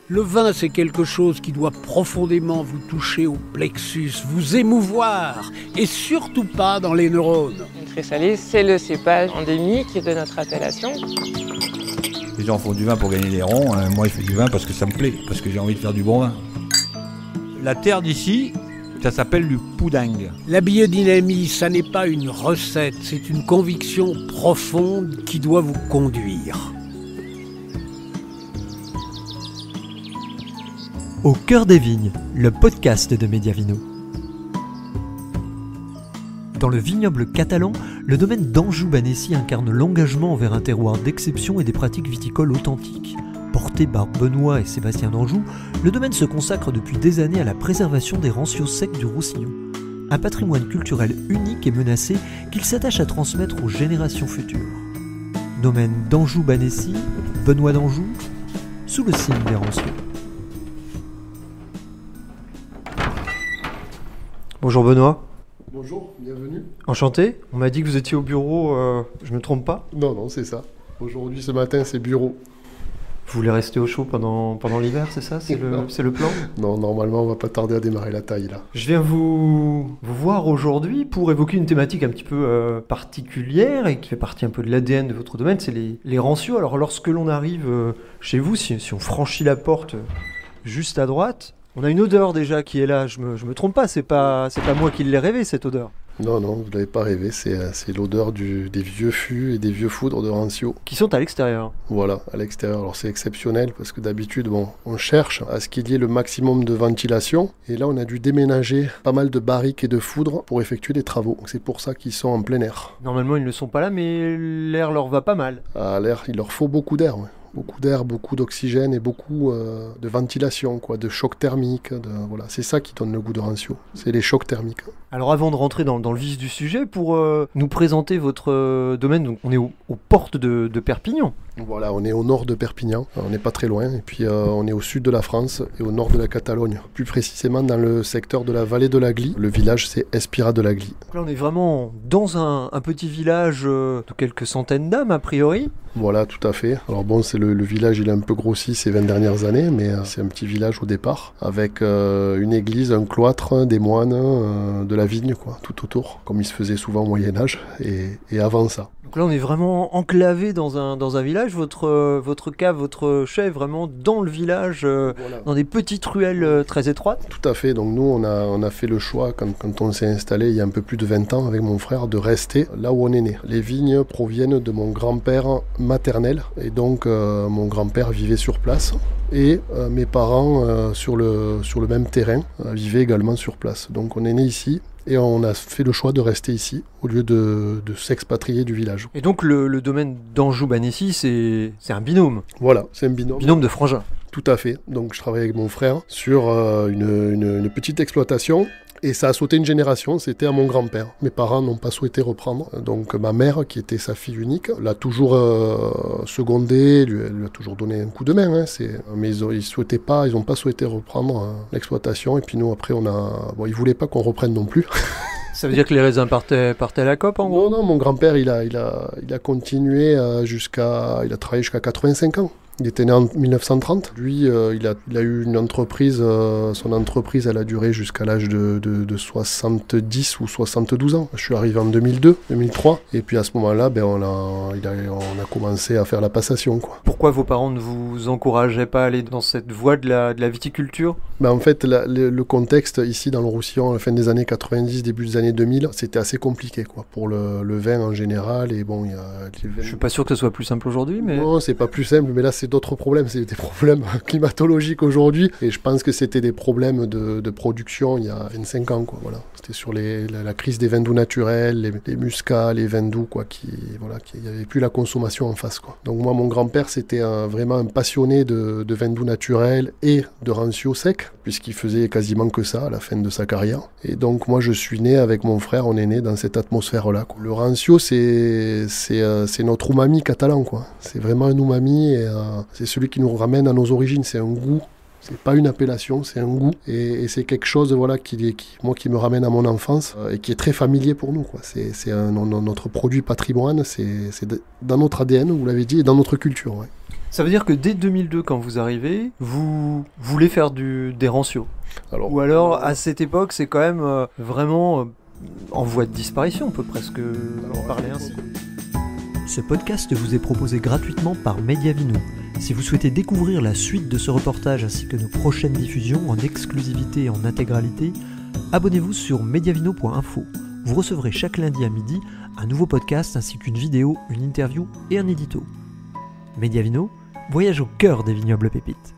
Le vin, c'est quelque chose qui doit profondément vous toucher au plexus, vous émouvoir, et surtout pas dans les neurones. Le très salé, c'est le cépage endémique de notre appellation. Les gens font du vin pour gagner des ronds, moi je fais du vin parce que ça me plaît, parce que j'ai envie de faire du bon vin. La terre d'ici, ça s'appelle du poudingue. La biodynamie, ça n'est pas une recette, c'est une conviction profonde qui doit vous conduire. Au cœur des vignes, le podcast de Mediavino. Dans le vignoble catalan, le domaine d'Anjou-Banessi incarne l'engagement envers un terroir d'exception et des pratiques viticoles authentiques. Porté par Benoît et Sébastien d'Anjou, le domaine se consacre depuis des années à la préservation des ranciaux secs du Roussillon. Un patrimoine culturel unique et menacé qu'il s'attache à transmettre aux générations futures. Domaine d'Anjou-Banessi, Benoît d'Anjou, sous le signe des ranciaux. Bonjour Benoît. Bonjour, bienvenue. Enchanté, on m'a dit que vous étiez au bureau, je me trompe pas? Non, c'est ça. Aujourd'hui, ce matin, c'est bureau. Vous voulez rester au chaud pendant l'hiver, c'est ça? C'est le plan? Non, normalement, on va pas tarder à démarrer la taille, là. Je viens vous voir aujourd'hui pour évoquer une thématique un petit peu particulière et qui fait partie un peu de l'ADN de votre domaine, c'est les ranciaux. Alors lorsque l'on arrive chez vous, si on franchit la porte juste à droite, on a une odeur déjà qui est là, je me trompe pas, c'est pas moi qui l'ai rêvé cette odeur. Non, vous l'avez pas rêvé, c'est l'odeur des vieux fûts et des vieux foudres de rancio. Qui sont à l'extérieur. Voilà, à l'extérieur. Alors c'est exceptionnel parce que d'habitude, on cherche à ce qu'il y ait le maximum de ventilation. Et là, on a dû déménager pas mal de barriques et de foudres pour effectuer des travaux. C'est pour ça qu'ils sont en plein air. Normalement, ils ne sont pas là, mais l'air leur va pas mal. À l'air, il leur faut beaucoup d'air, ouais. Beaucoup d'air, beaucoup d'oxygène et beaucoup de ventilation, de choc thermique. Voilà. C'est ça qui donne le goût de rancio, c'est les chocs thermiques. Alors avant de rentrer dans le vif du sujet, pour nous présenter votre domaine, donc on est aux portes de Perpignan. Voilà, on est au nord de Perpignan, on n'est pas très loin, et puis on est au sud de la France et au nord de la Catalogne. Plus précisément dans le secteur de la vallée de l'Agly, le village c'est Espira de l'Agly. Là on est vraiment dans un petit village de quelques centaines d'âmes a priori. Voilà, tout à fait. Alors bon, le village il a un peu grossi ces 20 dernières années, mais c'est un petit village au départ, avec une église, un cloître, des moines, de la vigne, tout autour, comme il se faisait souvent au Moyen-Âge, et avant ça. Donc là on est vraiment enclavé dans un village, votre cave, votre chai est vraiment dans le village, voilà. Dans des petites ruelles très étroites. Tout à fait, donc nous on a fait le choix quand on s'est installé il y a un peu plus de 20 ans avec mon frère de rester là où on est né. Les vignes proviennent de mon grand-père maternel et donc mon grand-père vivait sur place et mes parents sur le même terrain vivaient également sur place. Donc on est né ici. Et on a fait le choix de rester ici, au lieu de s'expatrier du village. Et donc le domaine d'Anjou-Banessi, c'est un binôme. Voilà, c'est un binôme. Binôme de frangins. Tout à fait. Donc je travaille avec mon frère sur une petite exploitation. Et ça a sauté une génération, c'était à mon grand-père. Mes parents n'ont pas souhaité reprendre. Donc ma mère, qui était sa fille unique, l'a toujours secondée, elle a toujours donné un coup de main. Mais ils n'ont pas souhaité reprendre l'exploitation. Et puis nous, après, ils ne voulaient pas qu'on reprenne non plus. Ça veut dire que les raisins partaient à la COP, en gros? Non, mon grand-père, il a continué il a travaillé jusqu'à 85 ans. Il était né en 1930. Lui, il a eu une entreprise, son entreprise, elle a duré jusqu'à l'âge de 70 ou 72 ans. Je suis arrivé en 2002, 2003. Et puis à ce moment-là, on a commencé à faire la passation. Pourquoi vos parents ne vous encourageaient pas à aller dans cette voie de la viticulture? En fait, le contexte ici dans le Roussillon, à la fin des années 90, début des années 2000, c'était assez compliqué pour le vin en général. Et bon, je suis pas sûr que ce soit plus simple aujourd'hui, mais... Non, c'est pas plus simple, mais là c'est d'autres problèmes, c'est des problèmes climatologiques aujourd'hui, et je pense que c'était des problèmes de production il y a 25 ans, Voilà. C'était sur la crise des vins doux naturels, les muscats, les vins doux, qu'il n'y avait plus la consommation en face, Donc moi, mon grand-père, c'était vraiment un passionné de vins doux naturels et de rancio sec, puisqu'il faisait quasiment que ça à la fin de sa carrière. Et donc moi, je suis né avec mon frère, on est né dans cette atmosphère-là. Le rancio, c'est notre umami catalan, C'est vraiment un umami et c'est celui qui nous ramène à nos origines, c'est un goût. C'est pas une appellation, c'est un goût. Et c'est quelque chose qui me ramène à mon enfance et qui est très familier pour nous. C'est notre produit patrimoine, c'est dans notre ADN, vous l'avez dit, et dans notre culture. Ouais. Ça veut dire que dès 2002, quand vous arrivez, vous voulez faire des rancios. Ou alors, à cette époque, c'est quand même vraiment en voie de disparition, on peut presque parler ainsi. Ce podcast vous est proposé gratuitement par Mediavino. Si vous souhaitez découvrir la suite de ce reportage ainsi que nos prochaines diffusions en exclusivité et en intégralité, abonnez-vous sur mediavino.info. Vous recevrez chaque lundi à midi un nouveau podcast ainsi qu'une vidéo, une interview et un édito. Mediavino, voyage au cœur des vignobles pépites.